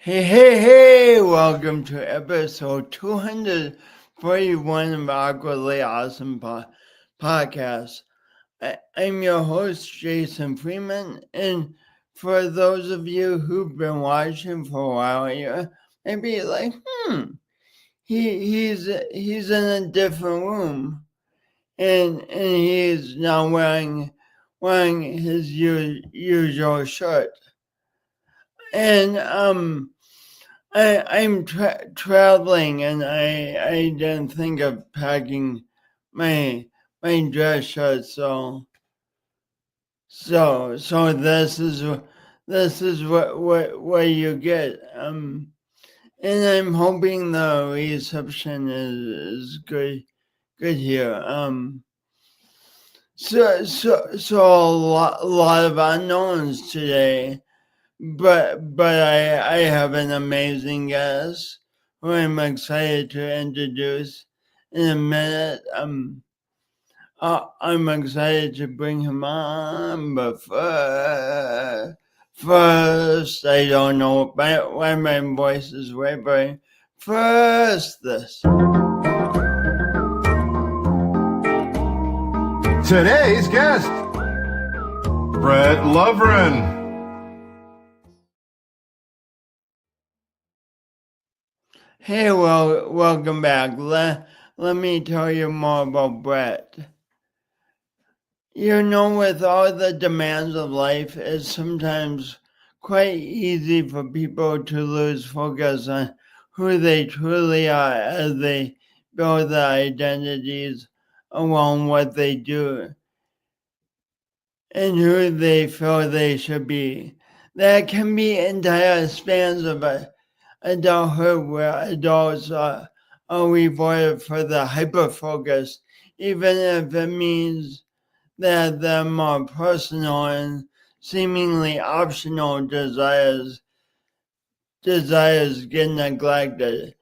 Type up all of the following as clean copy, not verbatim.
Hey, welcome to episode 241 of Awkwardly Awesome Podcast. I'm your host, Jason Freeman, and for those of you who've been watching for a while, you may be like, he's in a different room, and he's now wearing his usual shirt. And I'm traveling, and I didn't think of packing my dress shirt, so this is what you get. And I'm hoping the reception is good here. So a lot of unknowns today. But I have an amazing guest who I'm excited to introduce in a minute. I'm excited to bring him on, but first I don't know why my voice is vibrating. First, this. Today's guest, Brett Lovrien. Hey, well, welcome back. Let me tell you more about Brett. You know, with all the demands of life, it's sometimes quite easy for people to lose focus on who they truly are as they build their identities around what they do and who they feel they should be. That can be entire spans of adulthood where adults are rewarded for the hyperfocus, even if it means that their more personal and seemingly optional desires get neglected.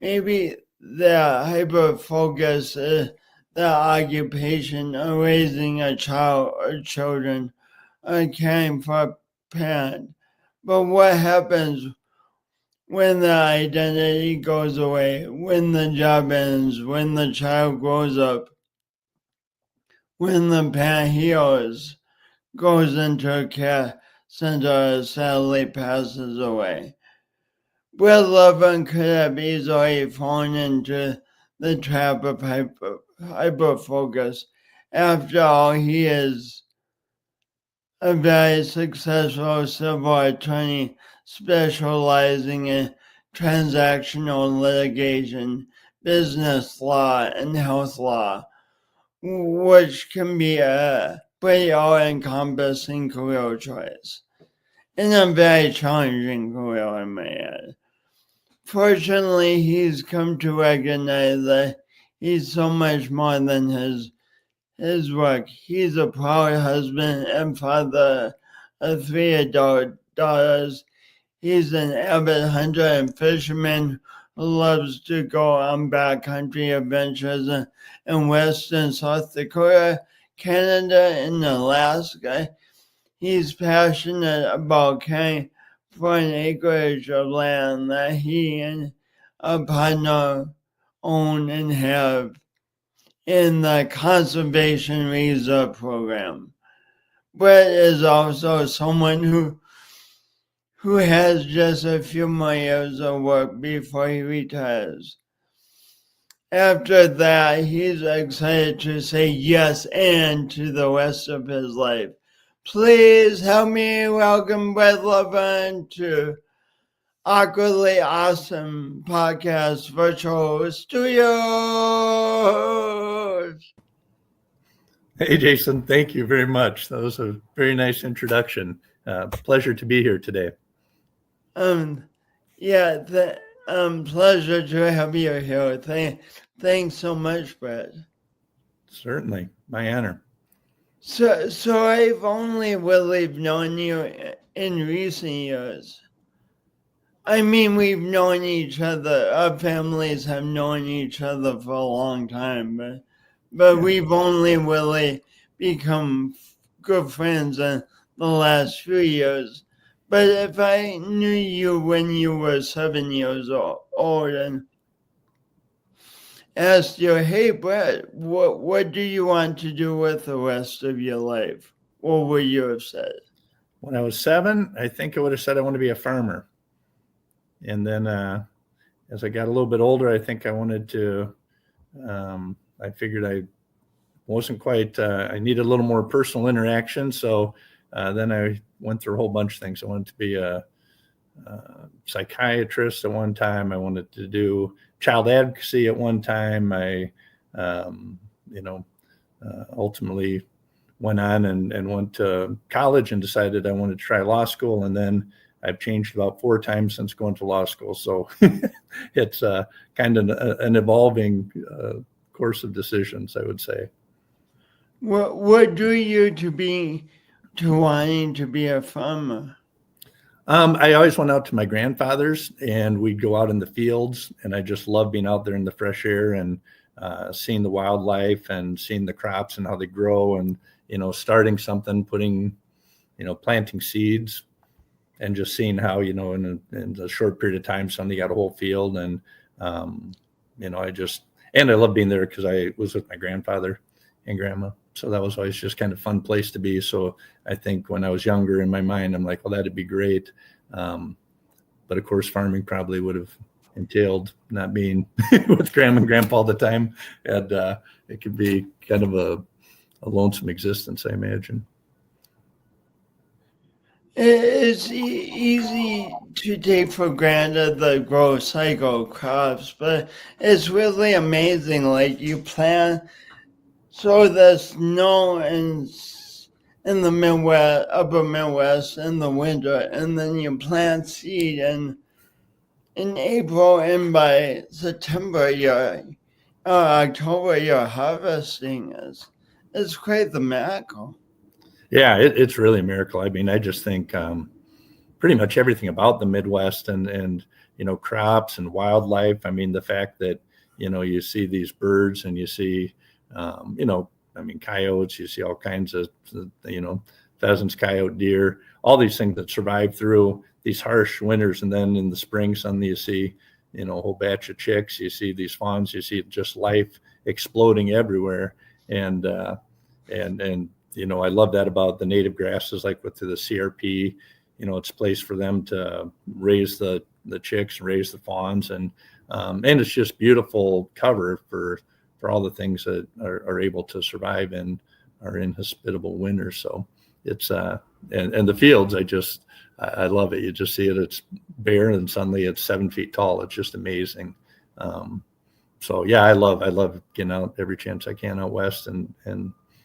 Maybe their hyperfocus is their occupation of raising a child or children or caring for a parent. But what happens when the identity goes away, when the job ends, when the child grows up, when the parent heals, goes into a care center, sadly passes away? Brett Lovrien could have easily fallen into the trap of hyperfocus. After all, he is a very successful civil attorney specializing in transactional litigation, business law, and health law, which can be a pretty all-encompassing career choice, and a very challenging career, I may add. Fortunately, he's come to recognize that he's so much more than his work. He's a proud husband and father of 3 adult daughters. He's an avid hunter and fisherman who loves to go on backcountry adventures in Western South Dakota, Canada, and Alaska. He's passionate about caring for an acreage of land that he and a partner own and have in the Conservation Reserve Program. Brett is also someone who has just a few more years of work before he retires. After that, he's excited to say yes and to the rest of his life. Please help me welcome Brett Lovrien to Awkwardly Awesome Podcast Virtual Studios. Hey, Jason, thank you very much. That was a very nice introduction. Pleasure to be here today. Pleasure to have you here. Thanks so much, Brett. Certainly, my honor. So I've only really known you in recent years. I mean, we've known each other. Our families have known each other for a long time, but we've only really become good friends in the last few years. But if I knew you when you were 7 years old and asked you, hey, Brett, what do you want to do with the rest of your life? What would you have said? When I was 7, I think I would have said I want to be a farmer. And then as I got a little bit older, I think I wanted to, I figured I wasn't quite, I needed a little more personal interaction. So then I went through a whole bunch of things. I wanted to be a psychiatrist at one time. I wanted to do child advocacy at one time. I, ultimately went on and went to college and decided I wanted to try law school. And then I've changed about 4 times since going to law school. So it's kind of an evolving course of decisions, I would say. What drew you to wanting to be a farmer? I always went out to my grandfather's and we'd go out in the fields, and I just love being out there in the fresh air and seeing the wildlife and seeing the crops and how they grow, and, starting something, planting seeds, and just seeing how, in a short period of time, suddenly got a whole field. And, I love being there because I was with my grandfather and grandma. So that was always just kind of fun place to be. So I think when I was younger, in my mind, I'm like, well, that'd be great. But of course, farming probably would have entailed not being with grandma and grandpa all the time. And it could be kind of a lonesome existence, I imagine. It's easy to take for granted the growth cycle of crops, but it's really amazing. Like, you plant, so there's snow in the Midwest, upper Midwest in the winter, and then you plant seed in April, and by September, October, you're harvesting. It's quite the miracle. Yeah, it's really a miracle. I mean, I just think pretty much everything about the Midwest and crops and wildlife. I mean, the fact that, you see these birds and you see, coyotes, you see all kinds of, pheasants, coyote, deer, all these things that survive through these harsh winters. And then in the spring, suddenly you see, a whole batch of chicks, you see these fawns, you see just life exploding everywhere. And I love that about the native grasses, like with the CRP, it's a place for them to raise the chicks and raise the fawns. And it's just beautiful cover for all the things that are able to survive in our inhospitable winters. So it's, and the fields, I love it. You just see it, it's bare and suddenly it's 7 feet tall. It's just amazing. So yeah, I love getting out every chance I can out west and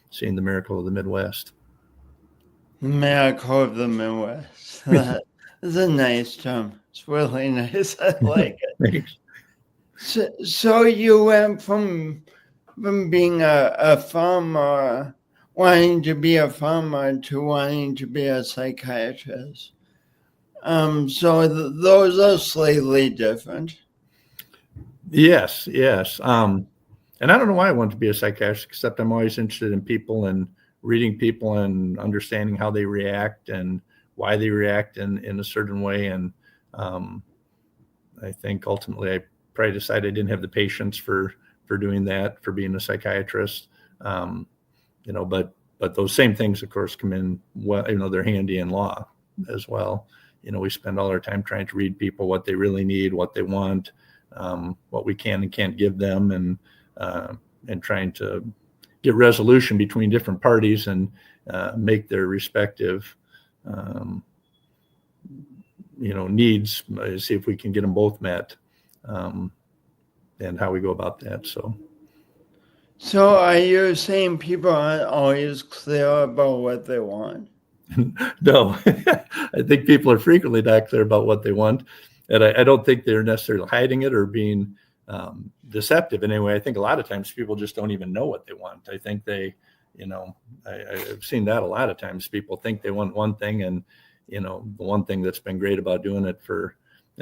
seeing the miracle of the Midwest. The miracle of the Midwest. That is a nice term. It's really nice. I like it. So you went from being a farmer, wanting to be a farmer, to wanting to be a psychiatrist. So those are slightly different. Yes. And I don't know why I wanted to be a psychiatrist, except I'm always interested in people and reading people and understanding how they react and why they react in a certain way. And I think ultimately I probably decided I didn't have the patience for doing that, for being a psychiatrist. But those same things, of course, come in, well, they're handy in law as well. We spend all our time trying to read people what they really need, what they want, what we can and can't give them, and trying to get resolution between different parties and make their respective needs, see if we can get them both met, and how we go about that. So are you saying people aren't always clear about what they want? No, I think people are frequently not clear about what they want, and I don't think they're necessarily hiding it or being deceptive in any way. I think a lot of times people just don't even know what they want. I think they, I've seen that a lot of times. People think they want one thing, and the one thing that's been great about doing it for,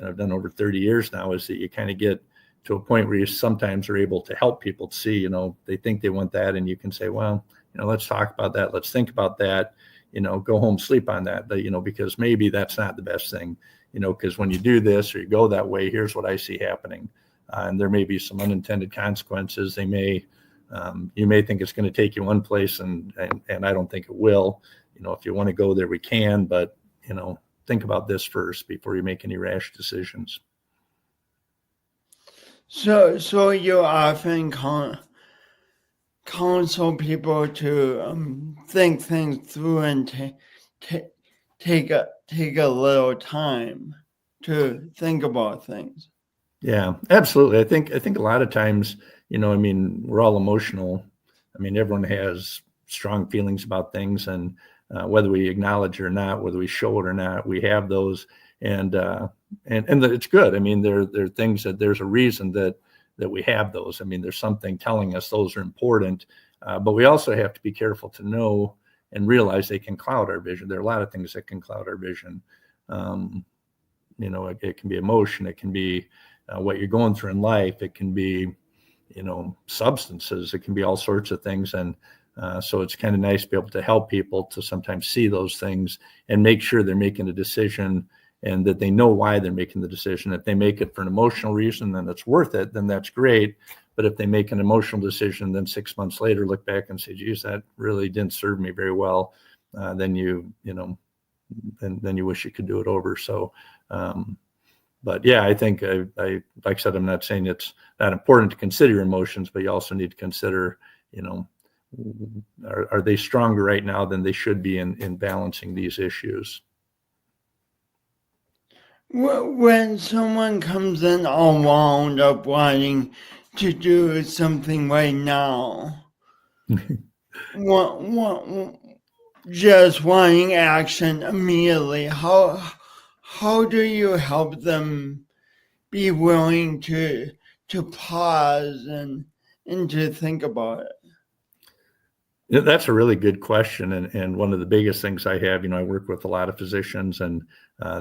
I've done over 30 years now, is that you kind of get to a point where you sometimes are able to help people to see, they think they want that, and you can say, well, let's talk about that. Let's think about that. go home, sleep on that, but, because maybe that's not the best thing, because when you do this or you go that way, here's what I see happening. And there may be some unintended consequences. You may think it's going to take you one place, and I don't think it will. If you want to go there, we can, but, think about this first before you make any rash decisions. So you often counsel people to think things through and take a little time to think about things. Yeah, absolutely. I think a lot of times, we're all emotional. Everyone has strong feelings about things, and whether we acknowledge it or not, whether we show it or not, we have those, and it's good. There are things that there's a reason that we have those. There's something telling us those are important, but we also have to be careful to know and realize they can cloud our vision. There are a lot of things that can cloud our vision. It can be emotion, it can be what you're going through in life, it can be, substances, it can be all sorts of things, and so it's kind of nice to be able to help people to sometimes see those things and make sure they're making a decision and that they know why they're making the decision. If they make it for an emotional reason, then it's worth it, then that's great. But if they make an emotional decision, then 6 months later, look back and say, geez, that really didn't serve me very well, then you wish you could do it over. So, but yeah, I think I like I said, I'm not saying it's not important to consider your emotions, but you also need to consider, are they stronger right now than they should be in balancing these issues? When someone comes in all wound up wanting to do something right now, just wanting action immediately, how do you help them be willing to pause and to think about it? That's a really good question. And one of the biggest things I have, I work with a lot of physicians, and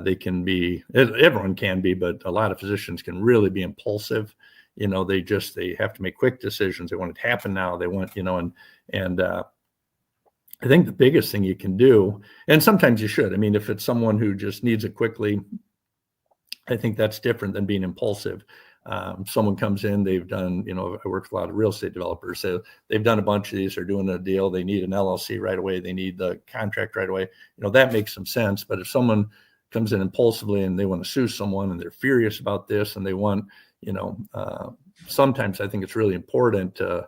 they can be, everyone can be, but a lot of physicians can really be impulsive. They have to make quick decisions. They want it to happen now. They want, and I think the biggest thing you can do, and sometimes you should, if it's someone who just needs it quickly, I think that's different than being impulsive. Someone comes in, they've done, I work with a lot of real estate developers. So they've done a bunch of these, they're doing a deal. They need an LLC right away. They need the contract right away. That makes some sense. But if someone comes in impulsively and they want to sue someone and they're furious about this and they want, sometimes I think it's really important to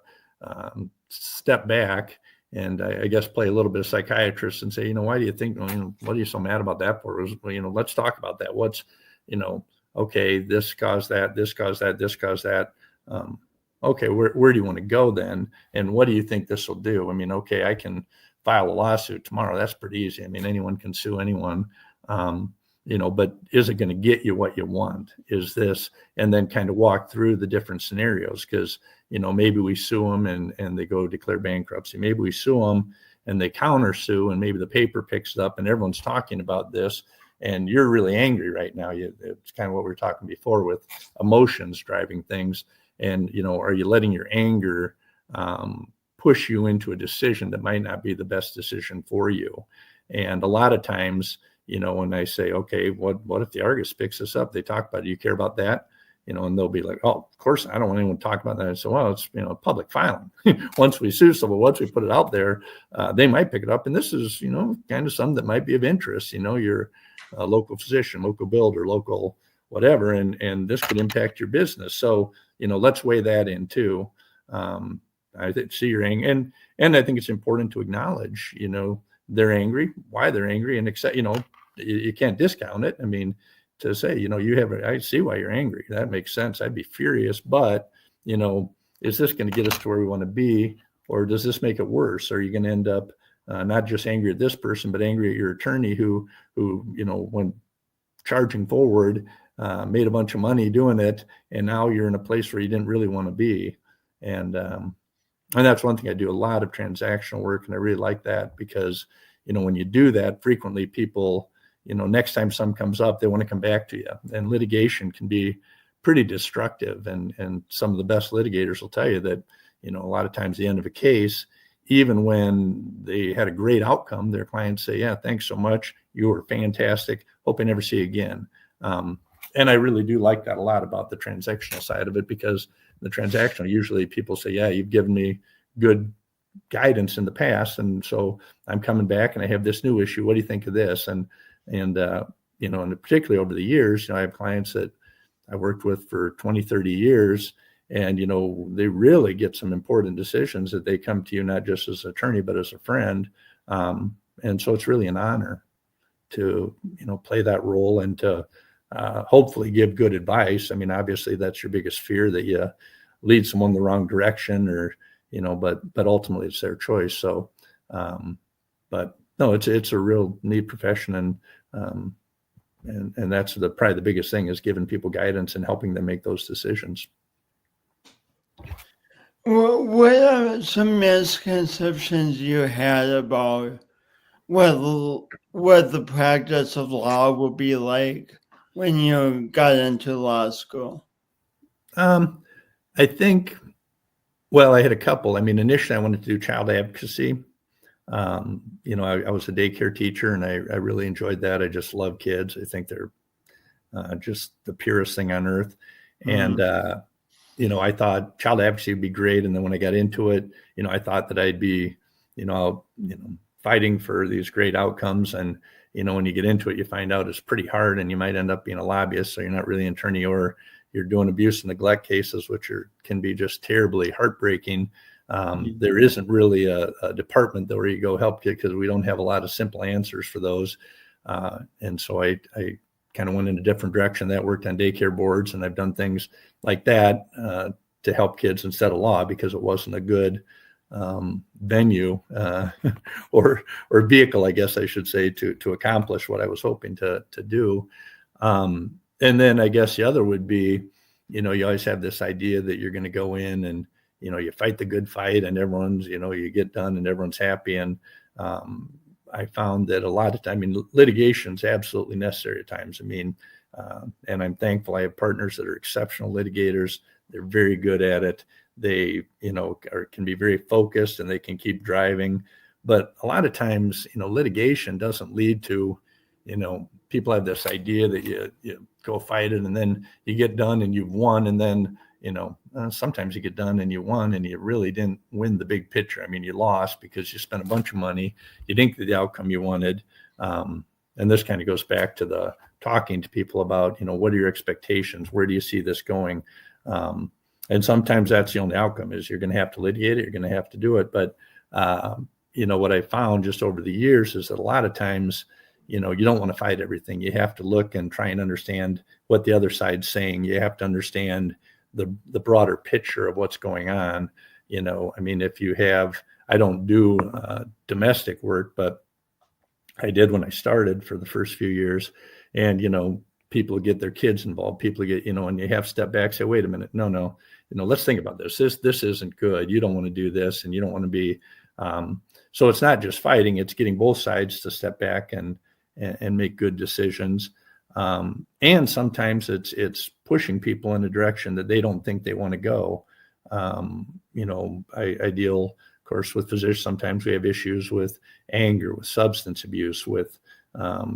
step back and I guess play a little bit of psychiatrist and say, why do you think, what are you so mad about that for? Let's talk about that. What's, okay, this caused that, this caused that, this caused that. Okay, where do you want to go then? And what do you think this will do? Okay, I can file a lawsuit tomorrow. That's pretty easy. Anyone can sue anyone. But is it going to get you what you want? Is this, and then kind of walk through the different scenarios, because, maybe we sue them and they go declare bankruptcy. Maybe we sue them and they counter sue, and maybe the paper picks it up and everyone's talking about this and you're really angry right now. It's kind of what we were talking before with emotions driving things. And, are you letting your anger push you into a decision that might not be the best decision for you? And a lot of times, when I say, okay, what if the Argus picks this up? They talk about it. Do you care about that? And they'll be like, oh, of course, I don't want anyone to talk about that. I say, well, it's, public filing. Once we sue someone, once we put it out there, they might pick it up. And this is, kind of something that might be of interest. You're a local physician, local builder, local whatever, and this could impact your business. So, let's weigh that in too. I see your anger, and I think it's important to acknowledge, they're angry, why they're angry, and accept, you can't discount it. To say, I see why you're angry. That makes sense. I'd be furious, but, is this going to get us to where we want to be, or does this make it worse? Are you going to end up not just angry at this person, but angry at your attorney who, when charging forward, made a bunch of money doing it, and now you're in a place where you didn't really want to be. And that's one thing. I do a lot of transactional work, and I really like that because, when you do that frequently, people, next time something comes up, they want to come back to you. And litigation can be pretty destructive. And some of the best litigators will tell you that, a lot of times the end of a case even when they had a great outcome, their clients say, yeah, thanks so much. You were fantastic. Hope I never see you again. And I really do like that a lot about the transactional side of it, because the transactional, usually people say, yeah, you've given me good guidance in the past, and so I'm coming back and I have this new issue. What do you think of this? And and particularly over the years, I have clients that I worked with for 20, 30 years, and they really get some important decisions that they come to you not just as an attorney but as a friend. And so it's really an honor to play that role and to hopefully give good advice. I mean, obviously that's your biggest fear, that you lead someone the wrong direction, or but ultimately it's their choice. So but no, it's a real neat profession, and that's probably the biggest thing, is giving people guidance and helping them make those decisions. What are some misconceptions you had about what the practice of law would be like when you got into law school? I think, well, I had a couple. I mean, initially I wanted to do child advocacy. I was a daycare teacher, and I really enjoyed that. I just love kids. I think they're just the purest thing on earth. And, I thought child advocacy would be great. And then when I got into it, I thought that I'd be, fighting for these great outcomes. And, when you get into it, you find out it's pretty hard, and you might end up being a lobbyist. So you're not really an attorney, or you're doing abuse and neglect cases, which can be just terribly heartbreaking. There isn't really a department where you go help kids, because we don't have a lot of simple answers for those. And so I kind of went in a different direction. That worked on daycare boards, and I've done things like that to help kids instead of law, because it wasn't a good venue or vehicle, I guess I should say, to accomplish what I was hoping to do. And then I guess the other would be, you always have this idea that you're going to go in and, you fight the good fight, and everyone's, you get done and everyone's happy. And I found that a lot of time, litigation is absolutely necessary at times. And I'm thankful I have partners that are exceptional litigators. They're very good at it. They, can be very focused, and they can keep driving. But a lot of times, litigation doesn't lead to, people have this idea that you go fight it, and then you get done and you've won. And then, sometimes you get done and you won, and you really didn't win the big picture. You lost because you spent a bunch of money. You didn't get the outcome you wanted. And this kind of goes back to the talking to people about, what are your expectations? Where do you see this going? And sometimes that's the only outcome, is you're going to have to litigate it. You're going to have to do it. But, what I found just over the years is that a lot of times, you don't want to fight everything. You have to look and try and understand what the other side's saying. You have to understand the broader picture of what's going on. If you have, I don't do domestic work, but I did when I started for the first few years. And, people get their kids involved. People get, and you have to step back, say, wait a minute, no, let's think about this. This isn't good. You don't want to do this, and you don't want to be. So it's not just fighting, it's getting both sides to step back and make good decisions. And sometimes it's pushing people in a direction that they don't think they want to go. I deal, of course, with physicians. Sometimes we have issues with anger, with substance abuse, with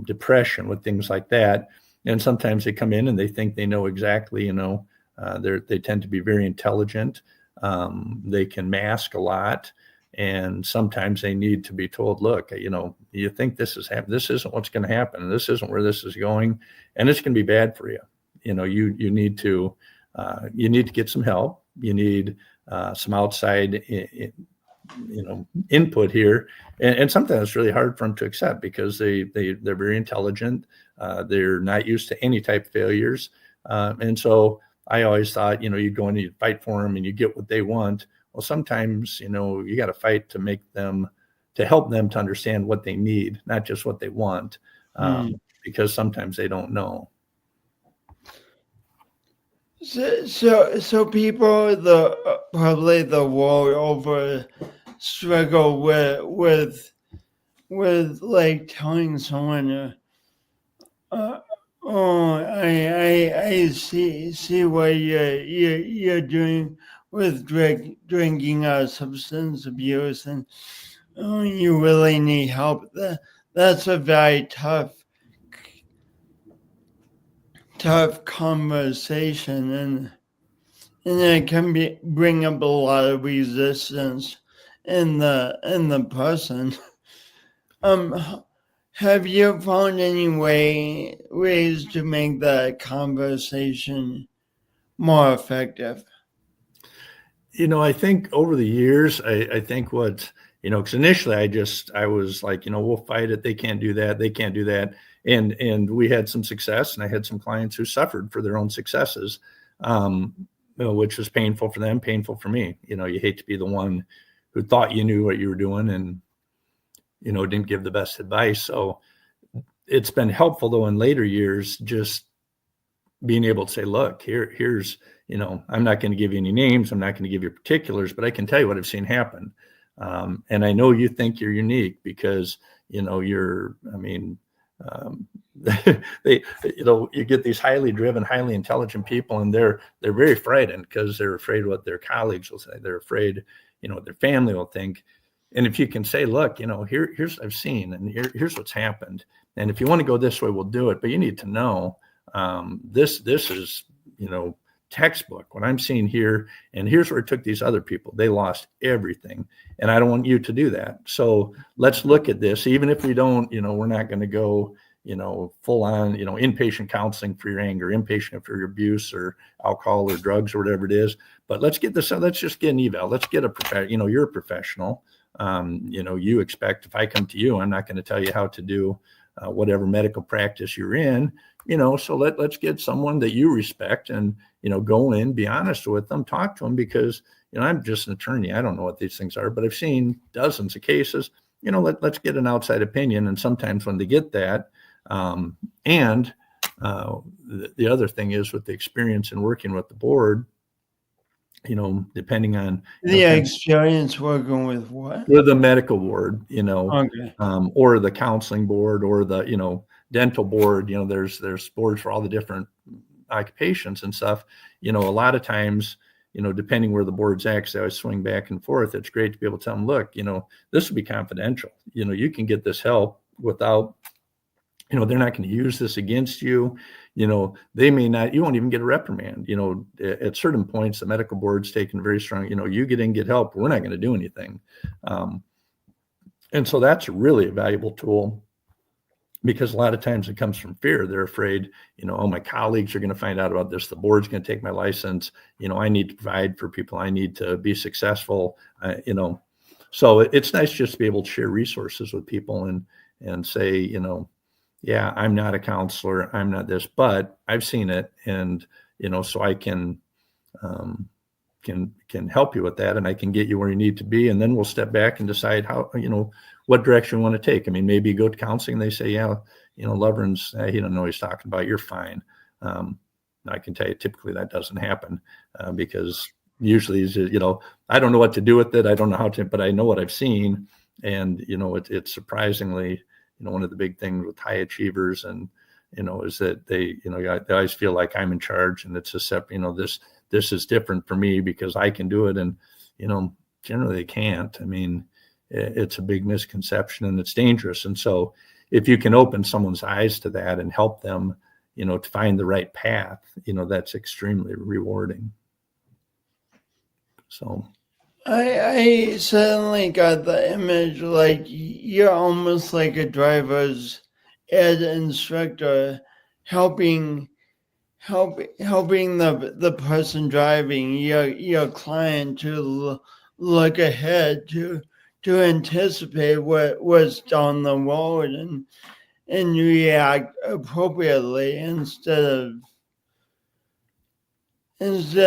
depression, with things like that. And sometimes they come in and they think they know exactly, they tend to be very intelligent. They can mask a lot. And sometimes they need to be told, look, you think this is happening. This isn't what's going to happen. This isn't where this is going. And it's going to be bad for you. You need to get some help. You need some outside, input here. And sometimes it's really hard for them to accept, because they're very intelligent. They're not used to any type of failures. And so I always thought, you go in and you fight for them and you get what they want. Well, sometimes, you got to fight to help them to understand what they need, not just what they want, because sometimes they don't know. So people, probably the world over, struggle with like telling someone, I see what you're doing drinking or substance abuse, and you really need help. That's a very tough conversation, and it can bring up a lot of resistance in the person. Have you found any ways to make the conversation more effective? I think over the years, I think what, because initially I was like, we'll fight it. They can't do that. They can't do that. And we had some success, and I had some clients who suffered for their own successes, which was painful for them, painful for me. You hate to be the one who thought you knew what you were doing and, didn't give the best advice. So it's been helpful though in later years, just being able to say, look, here's, I'm not going to give you any names. I'm not going to give you particulars, but I can tell you what I've seen happen. And I know you think you're unique because, you get these highly driven, highly intelligent people, and they're very frightened because they're afraid what their colleagues will say. They're afraid, what their family will think. And if you can say, look, here's what I've seen, and here's what's happened. And if you want to go this way, we'll do it. But you need to know this is, textbook, what I'm seeing here. And here's where it took these other people. They lost everything. And I don't want you to do that. So let's look at this. Even if we don't, we're not going to go, full on, inpatient counseling for your anger, inpatient for your abuse or alcohol or drugs or whatever it is. But let's get this, let's just get an eval. Let's get a professional, you're a professional. You expect if I come to you, I'm not going to tell you how to do whatever medical practice you're in, so let's get someone that you respect and, go in, be honest with them, talk to them because, I'm just an attorney. I don't know what these things are, but I've seen dozens of cases, let's get an outside opinion. And sometimes when they get that, the other thing is with the experience in working with the board, depending on the experience working with what? With the medical board, Okay. or the counseling board or the, dental board, there's boards for all the different occupations and stuff. A lot of times, depending where the board's at, 'cause I always swing back and forth, it's great to be able to tell them, look, this will be confidential. You can get this help without, they're not going to use this against you. They may not, you won't even get a reprimand. At certain points, the medical board's taken very strong, you get in, get help. We're not going to do anything. And so that's really a valuable tool because a lot of times it comes from fear. They're afraid, oh, my colleagues are going to find out about this. The board's going to take my license. I need to provide for people. I need to be successful. So it's nice just to be able to share resources with people and say, yeah, I'm not a counselor. I'm not this, but I've seen it. And, so I can help you with that. And I can get you where you need to be. And then we'll step back and decide how, what direction we want to take. I mean, maybe you go to counseling. They say, yeah, Lovrien's, he don't know what he's talking about. You're fine. I can tell you, typically that doesn't happen because usually, I don't know what to do with it. I don't know how to, but I know what I've seen. And, it's surprisingly, one of the big things with high achievers and, is that they always feel like I'm in charge and it's a separate, this is different for me because I can do it. And, generally they can't. I mean, it's a big misconception and it's dangerous. And so if you can open someone's eyes to that and help them, to find the right path, that's extremely rewarding. So. I suddenly got the image like you're almost like a driver's ed instructor helping the person driving your client to look ahead to anticipate what's down the road and react appropriately instead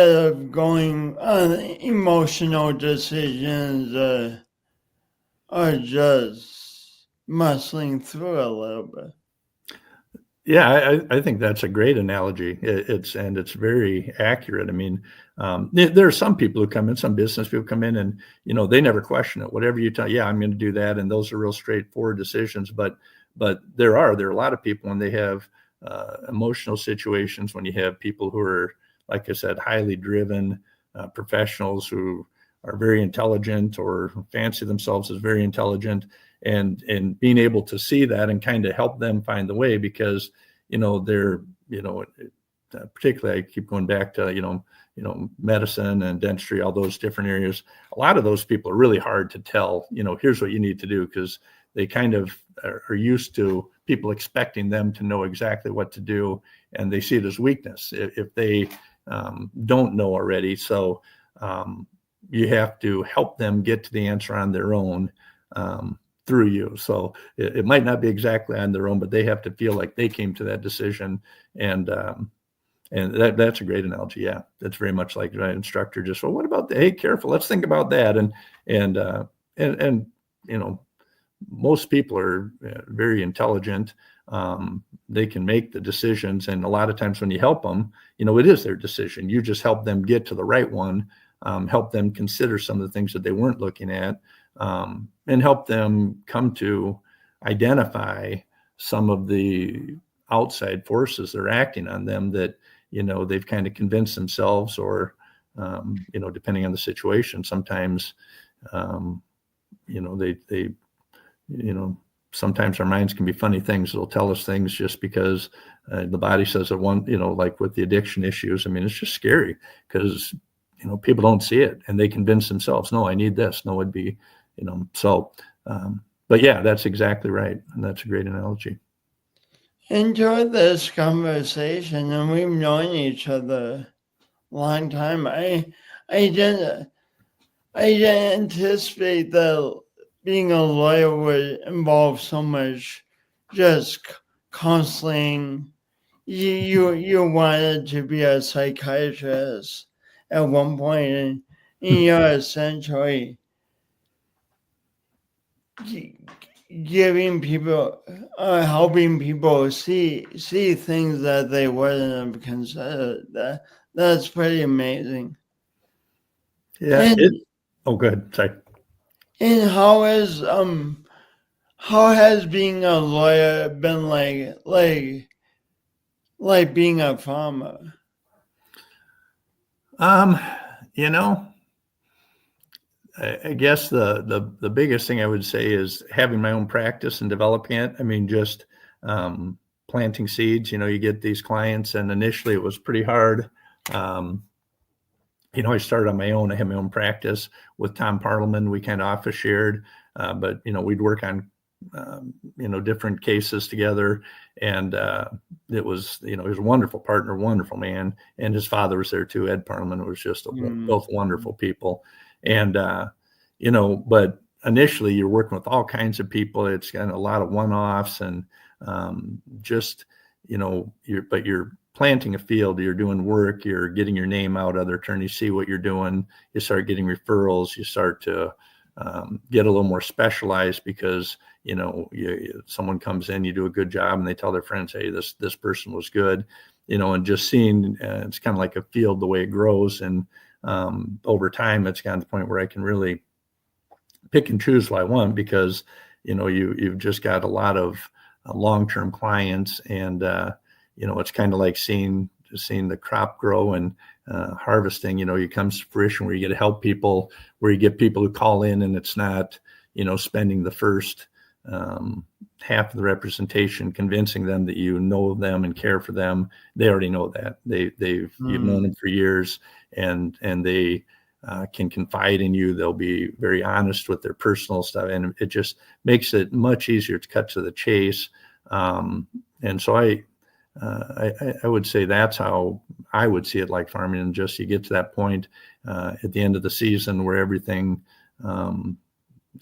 of going on emotional decisions or just muscling through a little bit. Yeah, I think that's a great analogy. It's very accurate. I mean, there are some people who come in, some business people come in and, they never question it. Whatever you tell, yeah, I'm going to do that. And those are real straightforward decisions. But there are a lot of people when they have emotional situations, when you have people who are, like I said, highly driven, professionals who are very intelligent or fancy themselves as very intelligent, and being able to see that and kind of help them find the way, because, they're, particularly I keep going back to, medicine and dentistry, all those different areas. A lot of those people are really hard to tell, here's what you need to do, because they kind of are used to people expecting them to know exactly what to do, and they see it as weakness if they don't know already. So you have to help them get to the answer on their own through you. So it might not be exactly on their own, but they have to feel like they came to that decision. And that's a great analogy. Yeah, that's very much like my instructor just, well, what about hey, careful, let's think about that. And most people are very intelligent. They can make the decisions, and a lot of times when you help them, it is their decision. You just help them get to the right one, help them consider some of the things that they weren't looking at, and help them come to identify some of the outside forces that are acting on them that, they've kind of convinced themselves, or, depending on the situation, sometimes, they sometimes our minds can be funny things. They'll tell us things just because the body says it one, like with the addiction issues. I mean, it's just scary because, people don't see it, and they convince themselves, no, I need this. No, it'd be, so, but yeah, that's exactly right. And that's a great analogy. Enjoyed this conversation, and we've known each other a long time. I didn't anticipate that being a lawyer would involve so much just counseling. You wanted to be a psychiatrist at one point, and you're essentially giving people, helping people see things that they wouldn't have considered. That's pretty amazing. Yeah. Oh, go ahead. Sorry. And how has being a lawyer been like being a farmer? I guess the biggest thing I would say is having my own practice and developing it. I mean, just planting seeds. You get these clients, and initially it was pretty hard. I started on my own. I had my own practice with Tom Parliament. We kind of office shared, but we'd work on different cases together, and it was he was a wonderful partner, wonderful man, and his father was there too. Ed Parliament was just both wonderful people, and but initially you're working with all kinds of people. It's got a lot of one-offs, and just you're planting a field, you're doing work, you're getting your name out, other attorneys see what you're doing, you start getting referrals, you start to get a little more specialized because, someone comes in, you do a good job, and they tell their friends, hey, this person was good, and just seeing, it's kind of like a field, the way it grows. And over time, it's gotten to the point where I can really pick and choose what I want, because, you've just got a lot of long-term clients, and, it's kind of like seeing the crop grow and harvesting. It comes to fruition where you get to help people, where you get people who call in, and it's not, spending the first half of the representation convincing them that you know them and care for them. They already know that. You've known them for years, and they can confide in you. They'll be very honest with their personal stuff, and it just makes it much easier to cut to the chase. And so I would say that's how I would see it, like farming, and just you get to that point at the end of the season where everything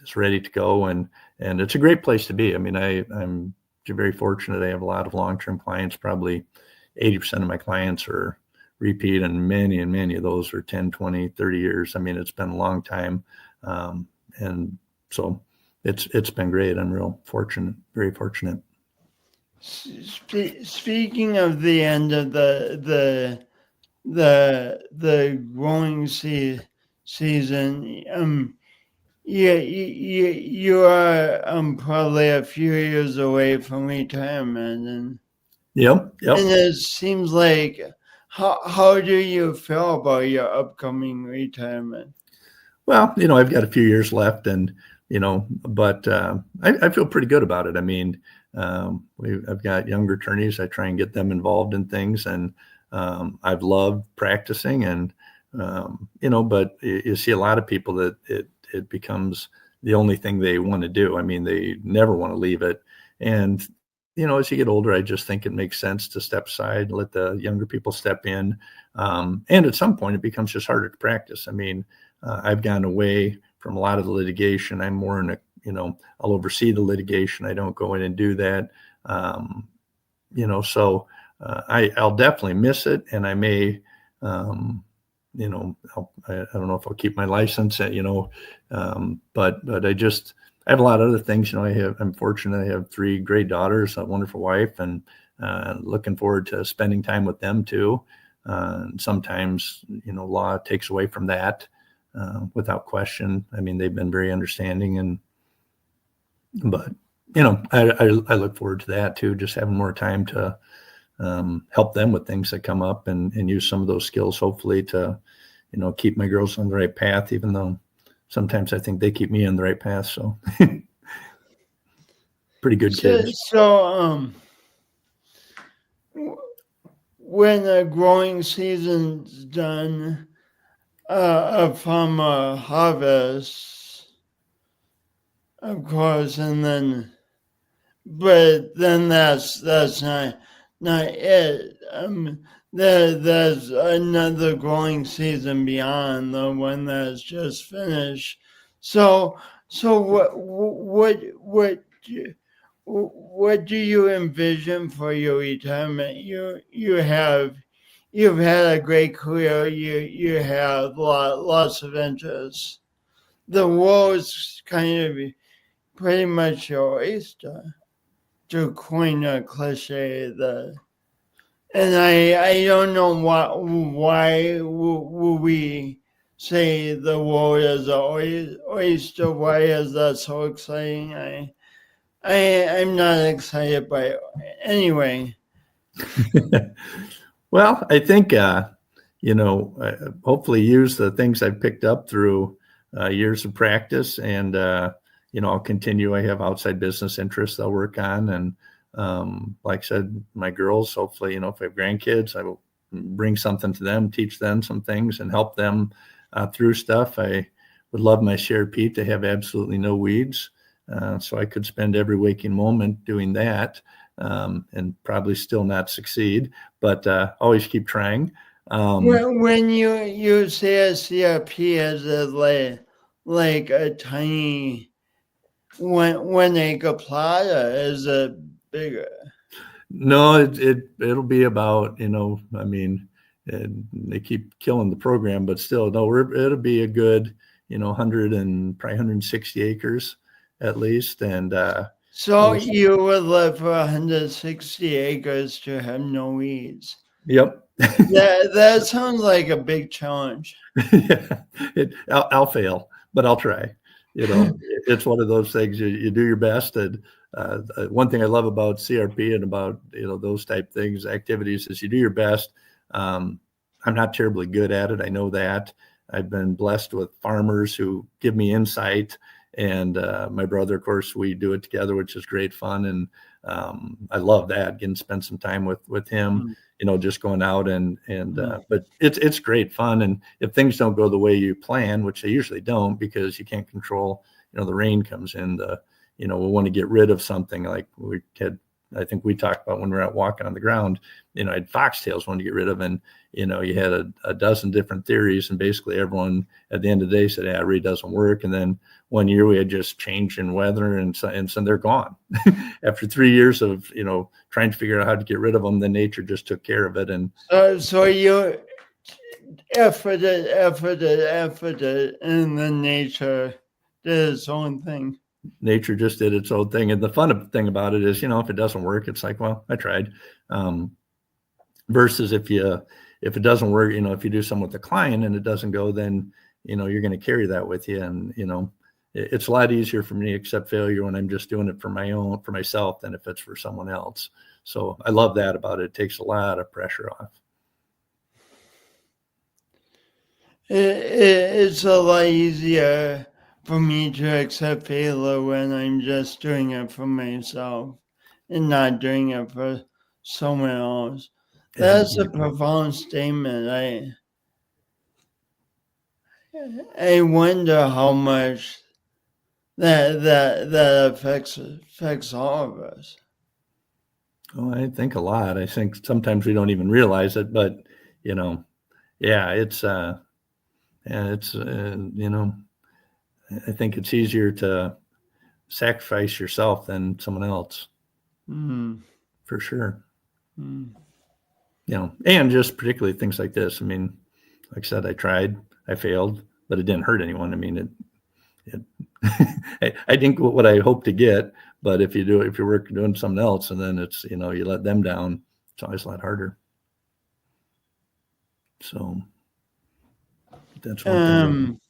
is ready to go, and it's a great place to be. I mean, I'm very fortunate. I have a lot of long-term clients. Probably 80% of my clients are repeat, and many of those are 10, 20, 30 years. I mean, it's been a long time. And so it's been great. I'm real fortunate, very fortunate. Speaking of the end of the growing season, you are probably a few years away from retirement, and Yep. And it seems like how do you feel about your upcoming retirement? Well, I've got a few years left, and but I feel pretty good about it. I mean, I've got younger attorneys. I try and get them involved in things, and I've loved practicing, and but you see a lot of people that it becomes the only thing they want to do. I mean, they never want to leave it, and as you get older, I just think it makes sense to step aside, let the younger people step in, and at some point, it becomes just harder to practice. I mean. I've gone away from a lot of the litigation. I'm more in I'll oversee the litigation. I don't go in and do that. So I'll definitely miss it. And I may, I don't know if I'll keep my license, but I have a lot of other things. I'm fortunate. I have 3 great daughters, a wonderful wife, and looking forward to spending time with them too. And sometimes, law takes away from that. Without question. I mean, they've been very understanding, but I look forward to that too, just having more time to help them with things that come up and use some of those skills, hopefully to, keep my girls on the right path, even though sometimes I think they keep me on the right path. So pretty good kids. So, when the growing season's done, from a harvest, of course, but then that's not it. There's another growing season beyond the one that's just finished. So what do you envision for your retirement? You've had a great career. You have lots of interests. The world's kind of pretty much your oyster, to coin a cliche. And I don't know why would we say the world is an oyster? Why is that so exciting? I'm not excited by it. Anyway. Well, I think, hopefully use the things I've picked up through years of practice, and, I'll continue. I have outside business interests I'll work on. And like I said, my girls, hopefully, if I have grandkids, I will bring something to them, teach them some things and help them through stuff. I would love my CRP to have absolutely no weeds. So I could spend every waking moment doing that. And probably still not succeed, but always keep trying. When you say a CRP, is it like a tiny one acre plot, or is it bigger? No, it'll be about, I mean, they keep killing the program, but still, no, it'll be a good, 100 and probably 160 acres at least. And so you would live for 160 acres to have no weeds. Yep. That sounds like a big challenge. Yeah, I'll fail, but I'll try. It's one of those things you do your best. And one thing I love about CRP and about those type things, activities, is you do your best. I'm not terribly good at it. I know that. I've been blessed with farmers who give me insight. And my brother, of course, we do it together, which is great fun. And I love that, getting to spend some time with him, just going out but it's great fun. And if things don't go the way you plan, which they usually don't, because you can't control, the rain comes in, we want to get rid of something like I think we talked about when we were out walking on the ground, I had foxtails wanted to get rid of, and, you had a dozen different theories, and basically everyone at the end of the day said, yeah, it really doesn't work. And then one year we had just change in weather, and so they're gone. After 3 years of, trying to figure out how to get rid of them, then nature just took care of it. And so you efforted, and then nature did its own thing. Nature just did its own thing. And the fun thing about it is, if it doesn't work, it's like, well, I tried. Versus if it doesn't work, if you do something with the client and it doesn't go, then, you're going to carry that with you. And, it's a lot easier for me to accept failure when I'm just doing it for myself than if it's for someone else. So I love that about it. It takes a lot of pressure off. It's a lot easier for me to accept failure when I'm just doing it for myself and not doing it for someone else. That's a profound statement. I wonder how much that affects all of us. Oh, I think a lot. I think sometimes we don't even realize it, but yeah, it's I think it's easier to sacrifice yourself than someone else, for sure. And just particularly things like this. I mean, like I said, I tried, I failed, but it didn't hurt anyone. I mean, I didn't get what I hoped to get, but if you're doing something else and then it's, you let them down, it's always a lot harder. So that's one thing.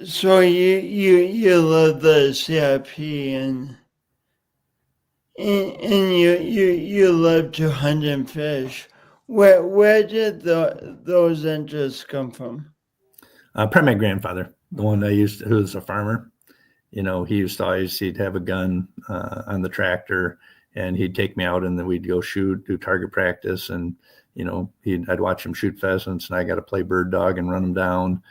So you love the CRP and you love to hunt and fish. Where did those interests come from? Probably my grandfather, the one who was a farmer. He used to he'd have a gun on the tractor and he'd take me out and then we'd go do target practice. And, I'd watch him shoot pheasants and I got to play bird dog and run them down.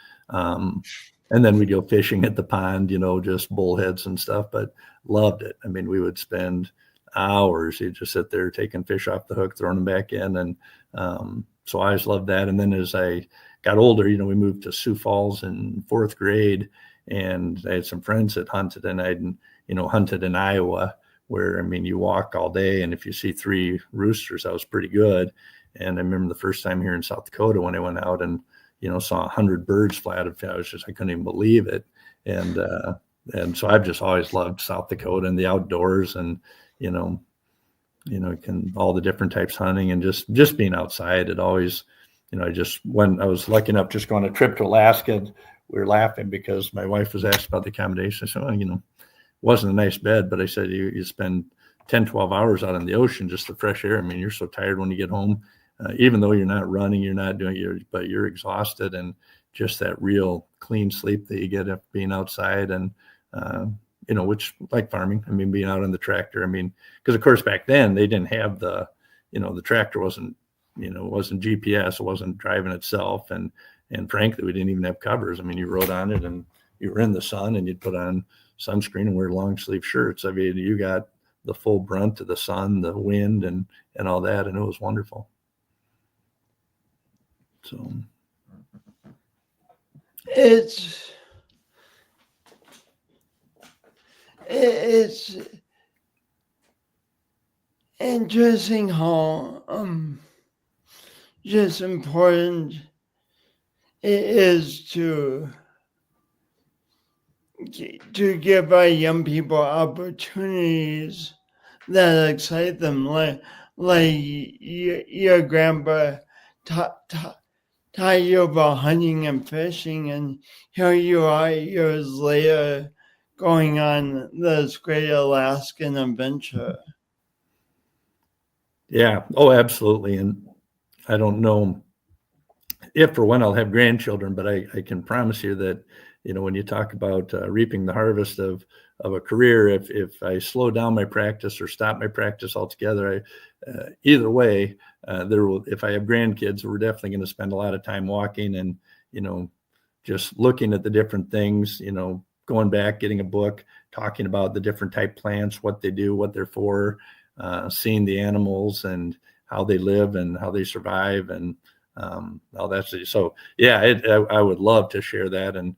And then we'd go fishing at the pond, just bullheads and stuff, but loved it. I mean, we would spend hours. He'd just sit there taking fish off the hook, throwing them back in. And so I always loved that. And then as I got older, we moved to Sioux Falls in 4th grade. And I had some friends that hunted, and I'd, hunted in Iowa where, I mean, you walk all day and if you see 3 roosters, that was pretty good. And I remember the first time here in South Dakota when I went out and, saw 100 birds fly out of, I couldn't even believe it. And so I've just always loved South Dakota and the outdoors and, all the different types of hunting and just being outside. It always, when I was lucky enough, just going on a trip to Alaska, we were laughing because my wife was asked about the accommodation. I said, well, it wasn't a nice bed, but I said, you spend 10, 12 hours out in the ocean, just the fresh air. I mean, you're so tired when you get home, even though you're not running, you're not doing but you're exhausted, and just that real clean sleep that you get after being outside. And, which like farming, I mean, being out on the tractor, I mean, because of course back then they didn't have the tractor wasn't GPS, it wasn't driving itself. And frankly, we didn't even have covers. I mean, you rode on it and you were in the sun and you'd put on sunscreen and wear long sleeve shirts. I mean, you got the full brunt of the sun, the wind and all that. And it was wonderful. So it's interesting how just important it is to give our young people opportunities that excite them, like your grandpa taught you about hunting and fishing, and here you are years later going on this great Alaskan adventure. Yeah. Oh, absolutely. And I don't know if or when I'll have grandchildren, but I can promise you that, when you talk about reaping the harvest of a career, if I slow down my practice or stop my practice altogether, either way, if I have grandkids, we're definitely going to spend a lot of time walking and, just looking at the different things, going back, getting a book, talking about the different type plants, what they do, what they're for, seeing the animals and how they live and how they survive and all that. So yeah, I would love to share that. And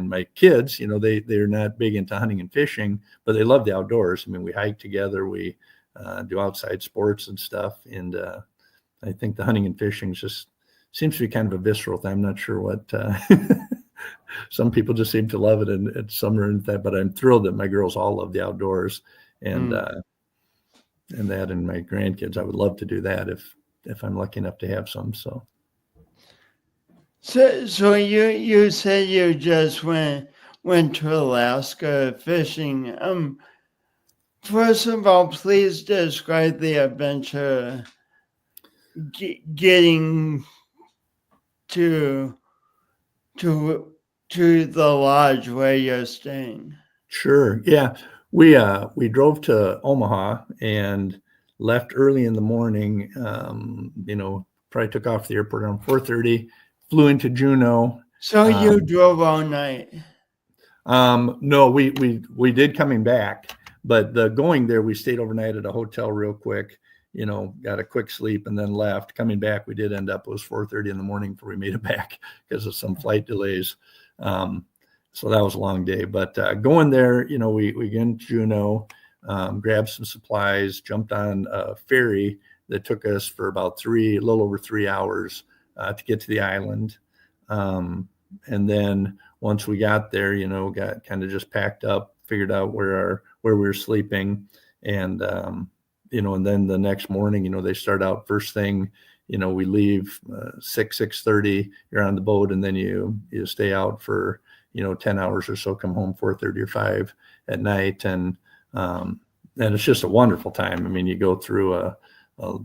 my kids, they're not big into hunting and fishing, but they love the outdoors. I mean, we hike together, we do outside sports and stuff. And I think the hunting and fishing just seems to be kind of a visceral thing. I'm not sure what some people just seem to love it and some are into that, but I'm thrilled that my girls all love the outdoors and that, and my grandkids, I would love to do that if I'm lucky enough to have some. So you said you just went to Alaska fishing. First of all, please describe the adventure getting to the lodge where you're staying? Sure. Yeah. We drove to Omaha and left early in the morning. Probably took off the airport around 4:30, flew into Juneau. So you drove all night? No, we did coming back, but the going there, we stayed overnight at a hotel real quick, got a quick sleep and then left. Coming back, we did end up, it was 4:30 in the morning before we made it back because of some flight delays. So that was a long day, but going there, we get into Juneau, grabbed some supplies, jumped on a ferry that took us for about a little over 3 hours to get to the island. And then once we got there, got kind of just packed up, figured out where we were sleeping. And, and then the next morning, they start out first thing, we leave 6:30, you're on the boat, and then you stay out for, 10 hours or so, come home 4:30 or 5 at night. And it's just a wonderful time. I mean, you go through a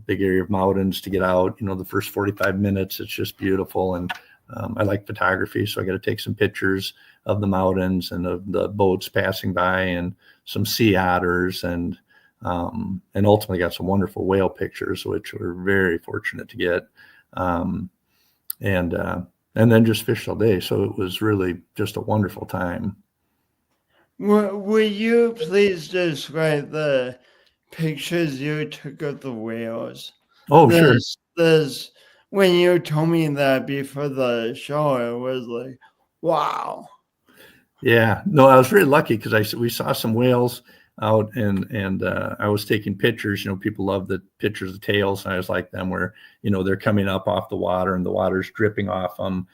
big area of mountains to get out, the first 45 minutes, it's just beautiful. And I like photography, so I got to take some pictures of the mountains and of the boats passing by and some sea otters and ultimately got some wonderful whale pictures, which we're very fortunate to get. And then just fished all day. So it was really just a wonderful time. Will you please describe the pictures you took of the whales? Oh, sure. When you told me that before the show, it was like, wow. Yeah, no, I was really lucky because we saw some whales out and I was taking pictures. People love the pictures of tails, and I was like them where they're coming up off the water and the water's dripping off them.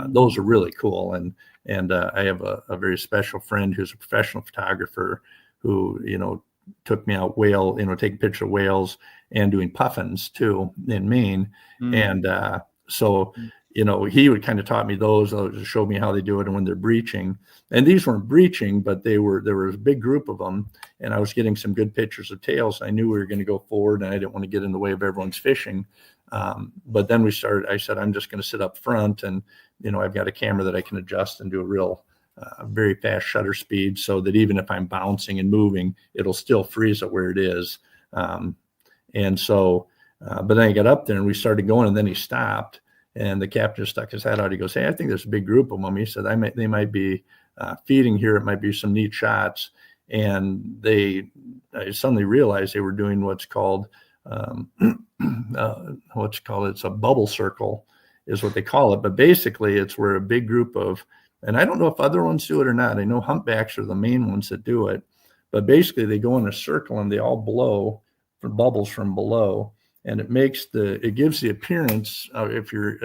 Those are really cool. And I have a very special friend who's a professional photographer who took me out taking pictures of whales and doing puffins too in Maine. And so he would kind of taught me those, showed me how they do it and when they're breaching. And these weren't breaching, but there was a big group of them, and I was getting some good pictures of tails. I knew we were going to go forward, and I didn't want to get in the way of everyone's fishing. But then I said, I'm just going to sit up front, and I've got a camera that I can adjust and do a real very fast shutter speed so that even if I'm bouncing and moving, it'll still freeze it where it is. And so, but then I got up there and we started going, and then he stopped. And the captain stuck his head out. He goes, "Hey, I think there's a big group of them." He said, "They might be feeding here. It might be some neat shots." And I suddenly realized they were doing what's called it's a bubble circle, is what they call it. But basically, it's where a big group of, and I don't know if other ones do it or not. I know humpbacks are the main ones that do it. But basically, they go in a circle and they all blow for bubbles from below. And it gives the appearance of, if you're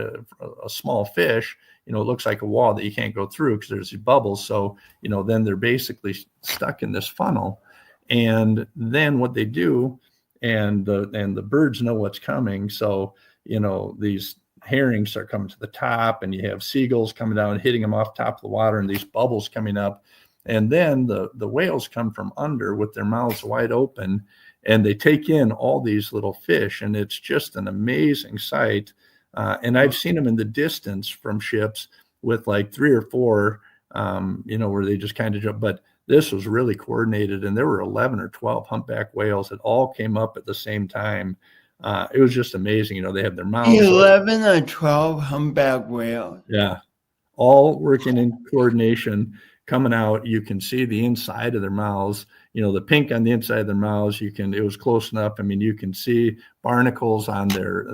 a small fish, it looks like a wall that you can't go through because there's these bubbles. So, then they're basically stuck in this funnel. And then what they do, and the birds know what's coming. So, these herrings start coming to the top, and you have seagulls coming down and hitting them off top of the water, and these bubbles coming up. And then the whales come from under with their mouths wide open, and they take in all these little fish, and it's just an amazing sight. And I've seen them in the distance from ships with like 3 or 4, where they just kind of jump. But this was really coordinated, and there were 11 or 12 humpback whales that all came up at the same time. It was just amazing. They have their mouths 11 or 12 humpback whales. Yeah, all working in coordination, coming out. You can see the inside of their mouths. The pink on the inside of their mouths. It was close enough. I mean, you can see barnacles on their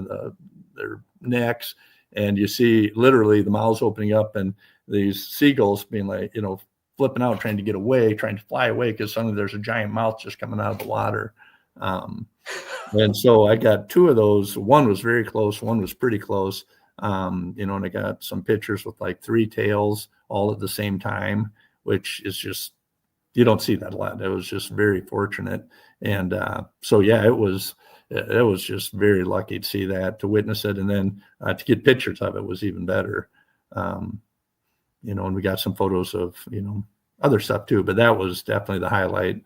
necks, and you see literally the mouths opening up, and these seagulls being like, flipping out, trying to get away, trying to fly away because suddenly there's a giant mouth just coming out of the water. And so I got 2 of those. One was very close. One was pretty close. And I got some pictures with like 3 tails all at the same time, which is just, you don't see that a lot. I was just very fortunate. And so, yeah, it was just very lucky to see that, to witness it. And then to get pictures of it was even better. And we got some photos of, other stuff too, but that was definitely the highlight.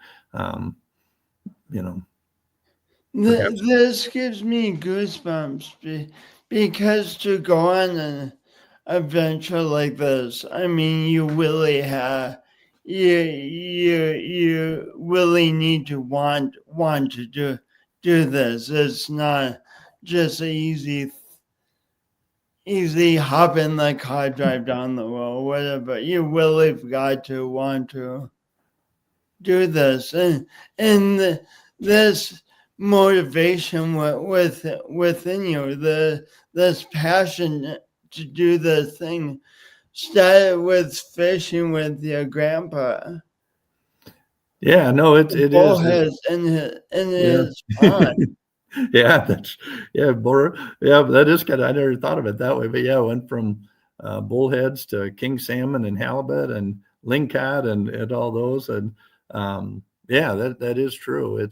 perhaps. This gives me goosebumps because to go on an adventure like this, I mean, you really have you really need to want to do this. It's not just an easy hop in the car, drive down the road, whatever. You really got to want to do this, and this motivation within you, this passion to do this thing started with fishing with your grandpa. Yeah, no, it is. Bullheads in Yeah. his pond. Yeah, yeah, that is kind of, I never thought of it that way, but yeah, went from bullheads to king salmon and halibut and lingcod and all those. And yeah, that is true.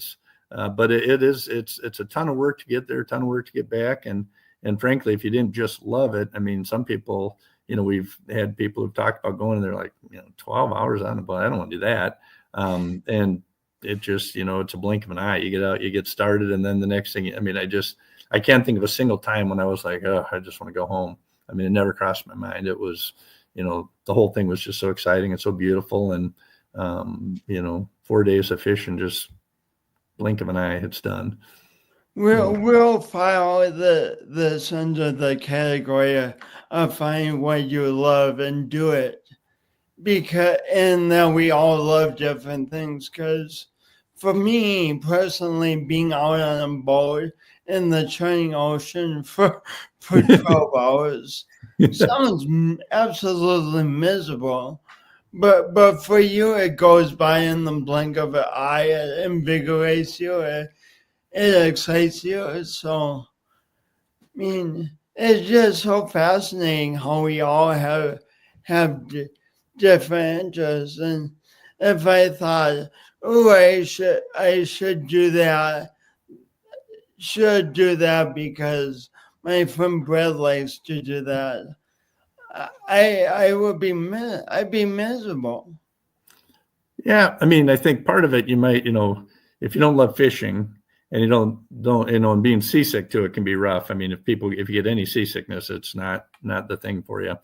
But it's a ton of work to get there, a ton of work to get back. And frankly, if you didn't just love it, I mean, some people, we've had people who've talked about going and they're like, 12 hours on a boat, I don't want to do that. And it just, it's a blink of an eye. You get out, you get started, and then the next thing, I mean, I can't think of a single time when I was like, oh, I just want to go home. I mean, it never crossed my mind. It was, the whole thing was just so exciting and so beautiful. And, 4 days of fishing, just blink of an eye, it's done. We'll file this under the category of find what you love and do it. And then we all love different things, because for me personally, being out on a boat in the churning ocean for 12 hours sounds absolutely miserable. But for you, it goes by in the blink of an eye. It invigorates you. It excites you. So, I mean, it's just so fascinating how we all have different interests. And if I thought, oh, I should do that, because my friend Brett likes to do that, I'd be miserable. Yeah, I mean, I think part of it, you might, if you don't love fishing and you don't, and being seasick too, it can be rough. I mean, if you get any seasickness, it's not the thing for you.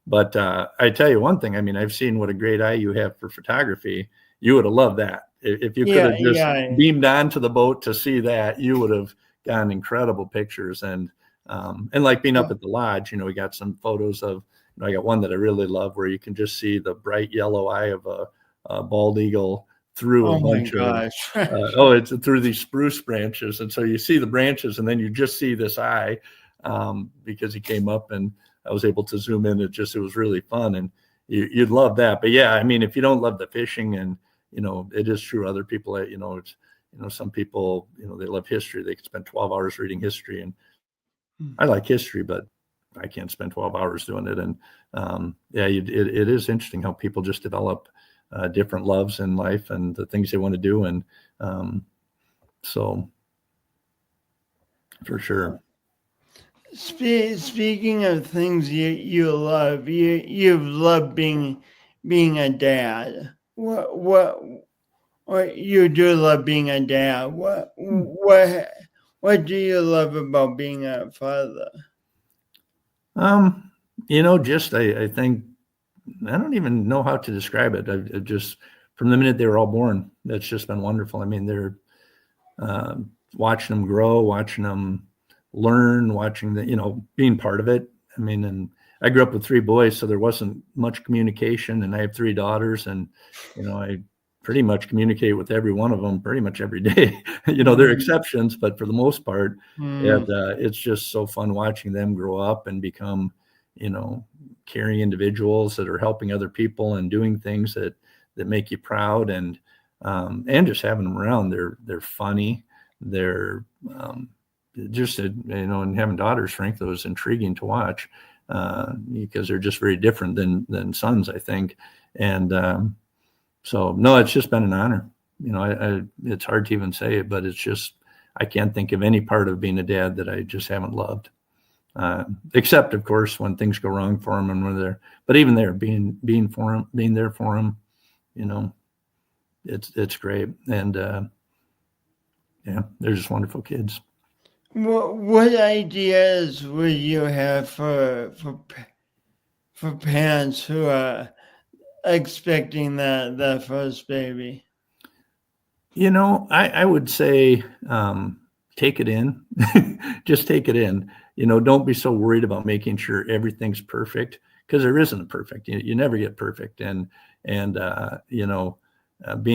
But I tell you one thing, I mean, I've seen what a great eye you have for photography. You would have loved that. If you could have just beamed onto the boat to see that, you would have gotten incredible pictures. And like being up at the lodge, we got some photos of, I got one that I really love where you can just see the bright yellow eye of a bald eagle through a bunch of, it's through these spruce branches. And so you see the branches and then you just see this eye because he came up and I was able to zoom in. It was really fun, and you'd love that. But yeah, I mean, if you don't love the fishing, and it is true, other people, some people, they love history. They could spend 12 hours reading history, and I like history, but I can't spend 12 hours doing it. And it is interesting how people just develop different loves in life and the things they want to do, and so for sure. Speaking of things you love, you've loved being a dad. What you do love being a dad. What do you love about being a father? Just I think I don't even know how to describe it. I just, from the minute they were all born, that's just been wonderful. I mean, they're watching them grow, watching them learn, watching being part of it. I mean, and I grew up with 3 boys, so there wasn't much communication, and I have 3 daughters, and I pretty much communicate with every one of them pretty much every day. There are exceptions, but for the most part, and it's just so fun watching them grow up and become, caring individuals that are helping other people and doing things that make you proud, and just having them around. They're funny. They're just, and having daughters, frankly, was intriguing to watch because they're just very different than sons, I think. And so, no, it's just been an honor. It's hard to even say it, but it's just, I can't think of any part of being a dad that I just haven't loved. Except, of course, when things go wrong for them and when they're, but even there, being there for them, it's great. And Yeah, they're just wonderful kids. What ideas would you have for parents who are expecting that first baby? I would say take it in. Just take it in. Don't be so worried about making sure everything's perfect, because there isn't a perfect. You never get perfect. And being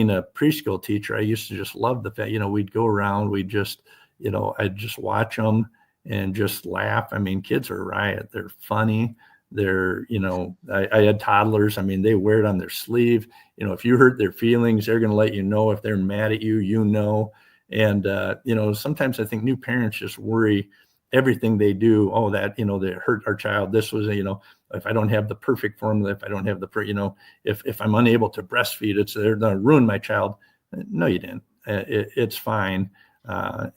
a preschool teacher, I used to just love the fact, we'd go around, we'd just, I'd just watch them and just laugh. I mean, kids are a riot. They're funny. They're, I had toddlers. I mean, they wear it on their sleeve. If you hurt their feelings, they're going to let you know. If they're mad at you. And, sometimes I think new parents just worry everything they do. Oh, that, they hurt our child. This was, if I don't have the perfect formula, if I don't have if I'm unable to breastfeed, they're going to ruin my child. No, you didn't. It's fine.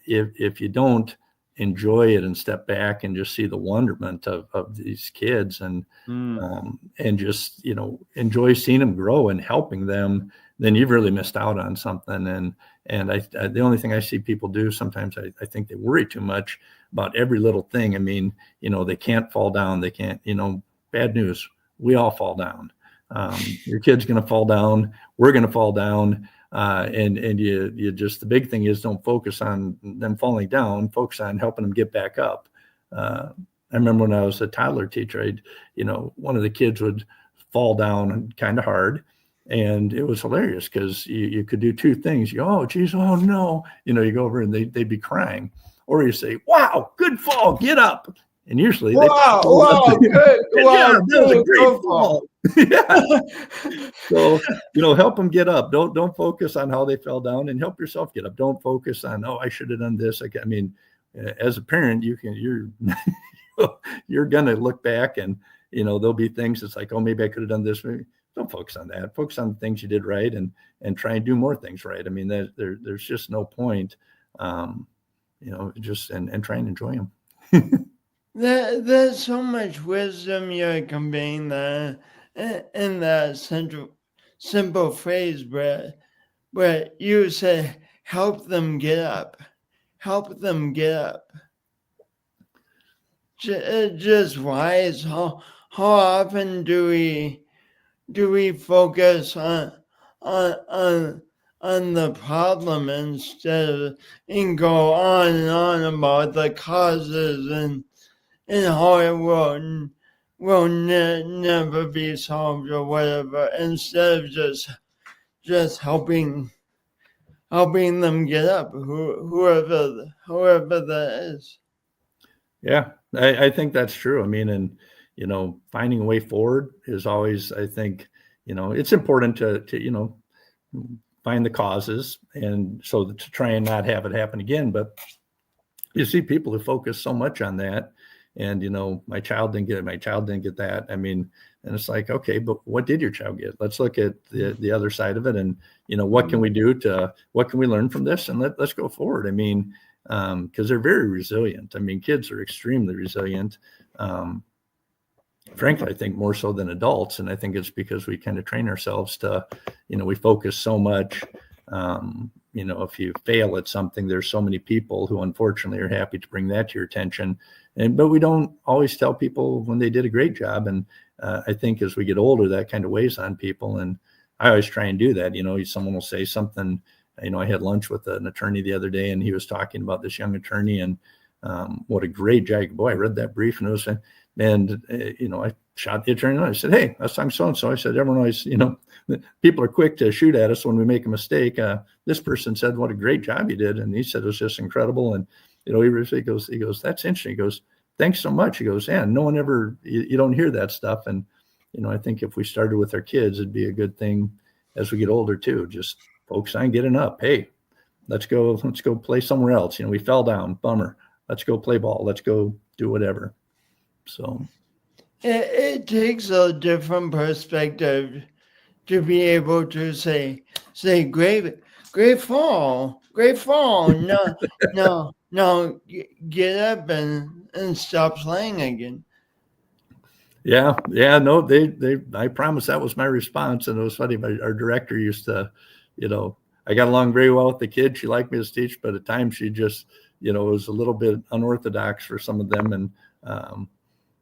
If you don't enjoy it and step back and just see the wonderment of these kids and just, enjoy seeing them grow and helping them, then you've really missed out on something. And I the only thing I see people do sometimes, I think they worry too much about every little thing. I mean, they can't fall down. They can't, bad news. We all fall down. Your kid's going to fall down. We're going to fall down. And you just, the big thing is don't focus on them falling down, focus on helping them get back up. I remember when I was a toddler teacher, one of the kids would fall down kind of hard, and it was hilarious because you could do two things. You go, oh, geez, oh no. You go over and they'd be crying, or you say, wow, good fall, get up. And usually good. Wow, that was a great fall. Yeah. So, help them get up. Don't focus on how they fell down, and help yourself get up. Don't focus on, oh, I should have done this. I mean, as a parent, you're going to look back and, there'll be things that's like, oh, maybe I could have done this. Maybe. Don't focus on that. Focus on the things you did right and try and do more things right. I mean, there's just no point, just and try and enjoy them. There's so much wisdom you're conveying there in that simple phrase, Brett, where you say, help them get up. Help them get up. Just wise. How often do we focus on the problem instead of and go on and on about the causes and how it will never be solved or whatever, instead of just helping them get up, whoever that is. Yeah, I think that's true. I mean, and finding a way forward is always, I think, it's important to find the causes, and so to try and not have it happen again. But you see people who focus so much on that. And, my child didn't get that. I mean, and it's like, okay, but what did your child get? Let's look at the other side of it. And, what can we do what can we learn from this? And let's go forward. I mean, because they're very resilient. I mean, kids are extremely resilient. Frankly, I think more so than adults. And I think it's because we kind of train ourselves to, we focus so much. If you fail at something, there's so many people who unfortunately are happy to bring that to your attention. But we don't always tell people when they did a great job. And I think as we get older, that kind of weighs on people. And I always try and do that. Someone will say something. I had lunch with an attorney the other day, and he was talking about this young attorney and what a great job. Boy, I read that brief, and it was, I shot the attorney and I said, hey, I'm so-and-so. I said, everyone always, people are quick to shoot at us when we make a mistake. This person said, what a great job you did. And he said, it was just incredible. And, he goes, that's interesting. He goes, thanks so much. He goes, yeah, no one ever, you don't hear that stuff. And, I think if we started with our kids, it'd be a good thing as we get older too. Just focus on getting up. Hey, let's go play somewhere else. We fell down, bummer. Let's go play ball. Let's go do whatever. So it takes a different perspective to be able to say great fall. No, get up and stop playing again. Yeah. No, I promise that was my response. And it was funny. Our director used to, I got along very well with the kids. She liked me as a teacher, but at times she just, was a little bit unorthodox for some of them. And,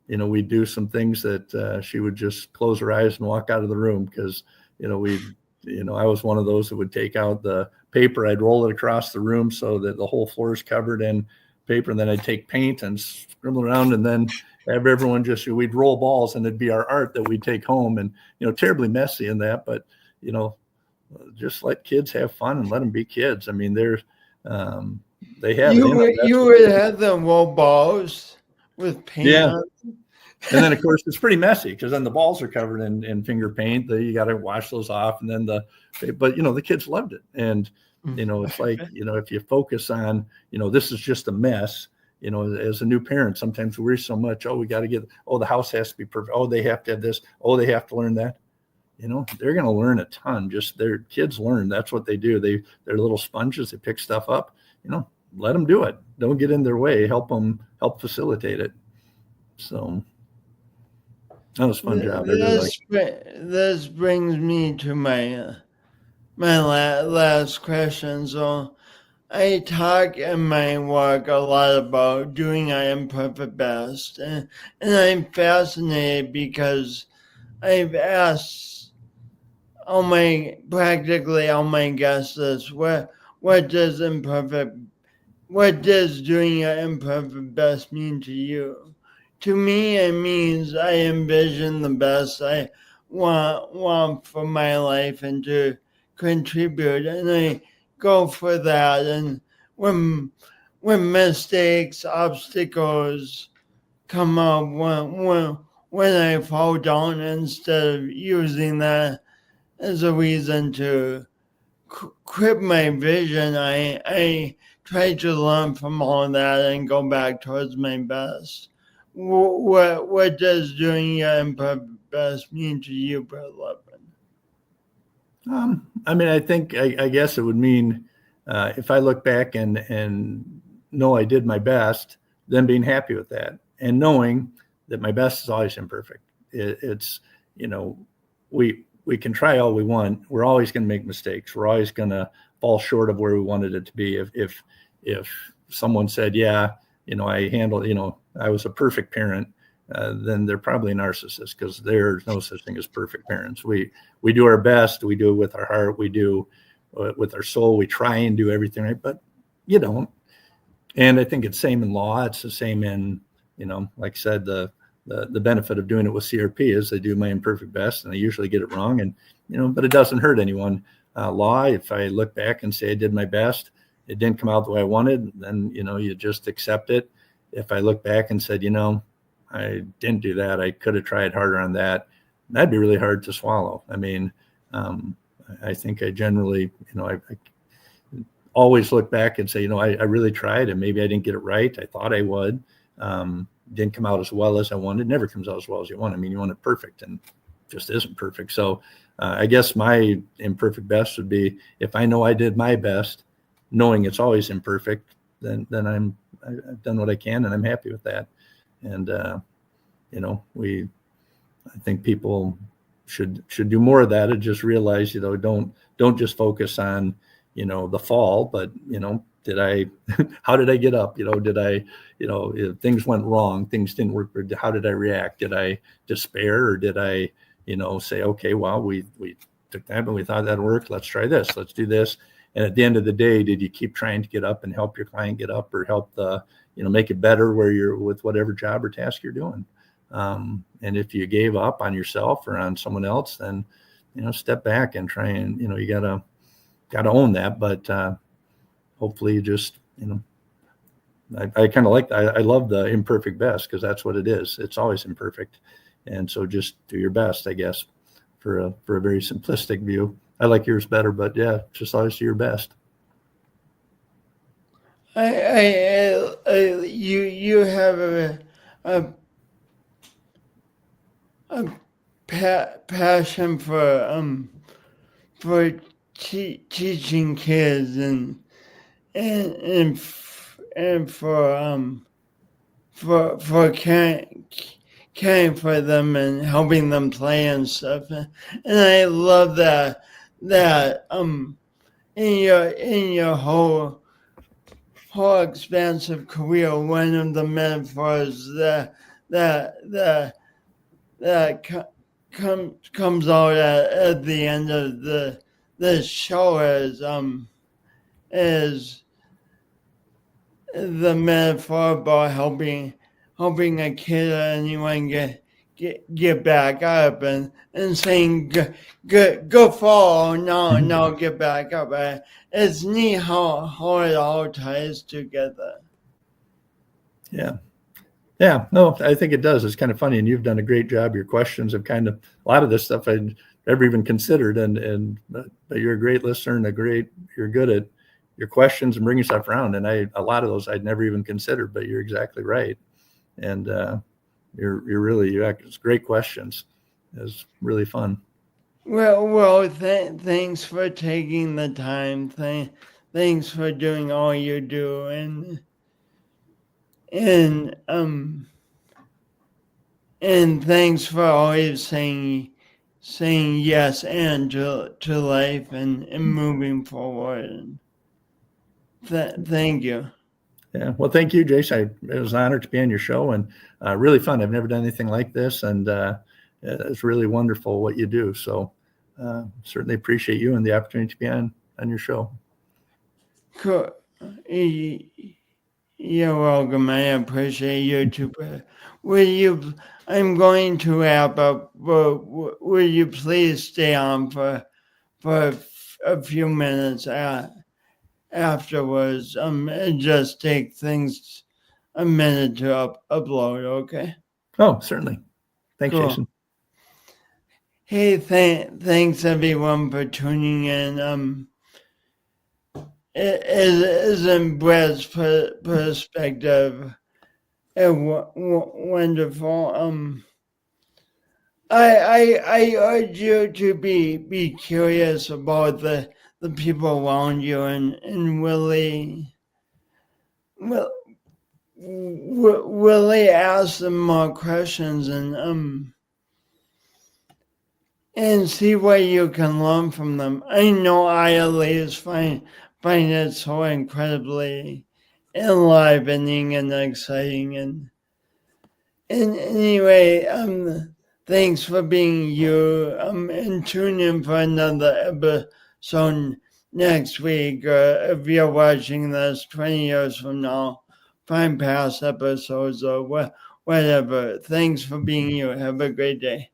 we'd do some things that she would just close her eyes and walk out of the room because, I was one of those that would take out the paper. I'd roll it across the room so that the whole floor is covered in paper. And then I'd take paint and scribble around and then have everyone we'd roll balls and it'd be our art that we'd take home. And, terribly messy in that, but, just let kids have fun and let them be kids. I mean, they have you would have them roll balls with paint. Yeah. And then, of course, it's pretty messy because then the balls are covered in finger paint. You got to wash those off. And then but the kids loved it. And, it's like, if you focus on, this is just a mess, as a new parent, sometimes we worry so much. Oh, we got to the house has to be perfect. Oh, they have to have this. Oh, they have to learn that. They're going to learn a ton. Just their kids learn. That's what they do. They're little sponges. They pick stuff up, let them do it. Don't get in their way. Help facilitate it. So that was a fun job. This brings me to my last question. So I talk in my work a lot about doing our imperfect best. And I'm fascinated because I've asked practically all my guests this, what does doing your imperfect best mean to you? To me, it means I envision the best I want for my life and to contribute, and I go for that. And when mistakes, obstacles come up, when I fall down, instead of using that as a reason to quit my vision, I try to learn from all that and go back towards my best. What does doing your imperfect best mean to you, Brett Lovrien? I think I guess it would mean if I look back and know I did my best, then being happy with that and knowing that my best is always imperfect. It's we can try all we want. We're always going to make mistakes. We're always going to fall short of where we wanted it to be. If someone said, I handled, I was a perfect parent, then they're probably a narcissist because there's no such thing as perfect parents. We do our best. We do it with our heart. We do with our soul. We try and do everything right, but you don't. And I think it's same in law. It's the same in, like I said, the benefit of doing it with CRP is I do my imperfect best and I usually get it wrong. And, but it doesn't hurt anyone. Law, if I look back and say I did my best, it didn't come out the way I wanted, then, you just accept it. If I look back and said, I didn't do that, I could have tried harder on that, that'd be really hard to swallow. I mean, I think I generally, I always look back and say, I really tried and maybe I didn't get it right. I thought I would. Didn't come out as well as I wanted. Never comes out as well as you want. I mean, you want it perfect and just isn't perfect. So I guess my imperfect best would be if I know I did my best, knowing it's always imperfect, then I've done what I can and I'm happy with that. And, I think people should do more of that and just realize, don't just focus on, the fall, but, how did I get up? Did I, if things went wrong, things didn't work, how did I react? Did I despair or did I, say, okay, well, we took that and we thought that'd work. Let's try this. Let's do this. And at the end of the day, did you keep trying to get up and help your client get up or help make it better where you're with whatever job or task you're doing? And if you gave up on yourself or on someone else, then, step back and try and, you gotta own that. But, hopefully you just, I kind of I love the imperfect best because that's what it is. It's always imperfect. And so just do your best, I guess, for a very simplistic view. I like yours better, but yeah, just always do your best. You have a passion for teaching kids and for caring for them and helping them play and stuff. And I love that in your whole expansive career, one of the metaphors that comes out at the end of the show is the metaphor about helping a kid or anyone get back up and saying go fall, no get back up. It's neat how it all ties together. Yeah, no, I think it does. It's kind of funny, and you've done a great job. Your questions have kind of, a lot of this stuff I'd never even considered, but you're a great listener and you're good at your questions and bringing stuff around. And a lot of those I'd never even considered, but you're exactly right. And you ask great questions. It's really fun. Well, thanks for taking the time. Thanks for doing all you do, and thanks for always saying yes and to life and moving forward. Thank you. Yeah, well, thank you, Jason. It was an honor to be on your show, and really fun. I've never done anything like this, and it's really wonderful what you do. So certainly appreciate you and the opportunity to be on your show. Cool. You're welcome. I appreciate you too. I'm going to wrap up, but will you please stay on for a few minutes afterwards? And just take things a minute to upload, okay? Oh, certainly. Thanks, cool. Jason. Hey, thanks everyone for tuning in. Isn't Brett's perspective wonderful? I urge you to be curious about the people around you and really ask them more questions and see what you can learn from them. I know I at least find it so incredibly enlivening and exciting. And anyway, thanks for being you. And tune in for another episode next week. If you're watching this 20 years from now, find past episodes or whatever. Thanks for being you. Have a great day.